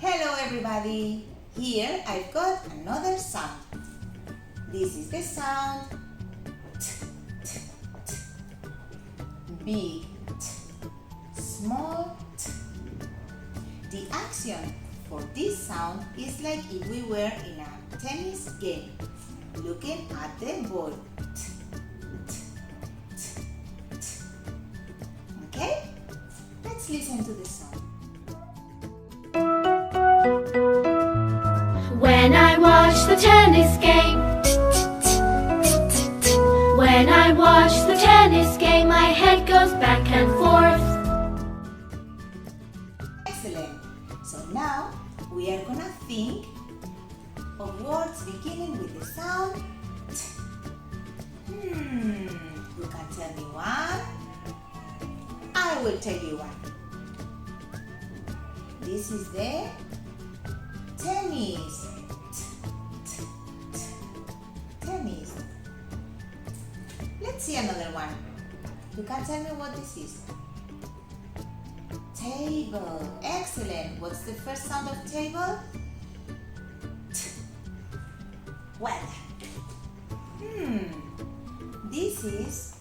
Hello everybody! Here I've got another sound. This is the sound t, t, t. Big t, small t. The action for this sound is like if we were in a tennis game, looking at the ball. T, t, t, t. Okay? Let's listen to the sound. When I watch the tennis game, when I watch the tennis game, my head goes back and forth. Excellent. So now we are gonna think of words beginning with the sound t. You can tell me one. I will tell you one. This is the tennis. T, t, t. Tennis. Let's see another one. You can tell me what this is. Table. Excellent. What's the first sound of table? T. Well. This is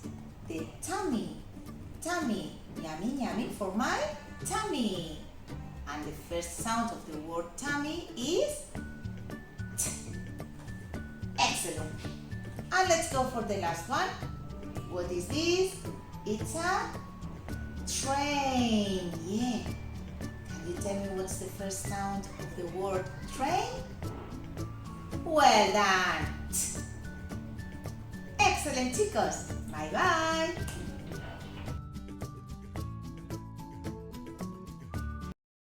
the tummy. Tummy. Yummy, yummy for my tummy. And the first sound of the word tummy is t. Excellent. And let's go for the last one. What is this? It's a train. Yeah. Can you tell me what's the first sound of the word train? Well done. T. Excellent, chicos. Bye bye.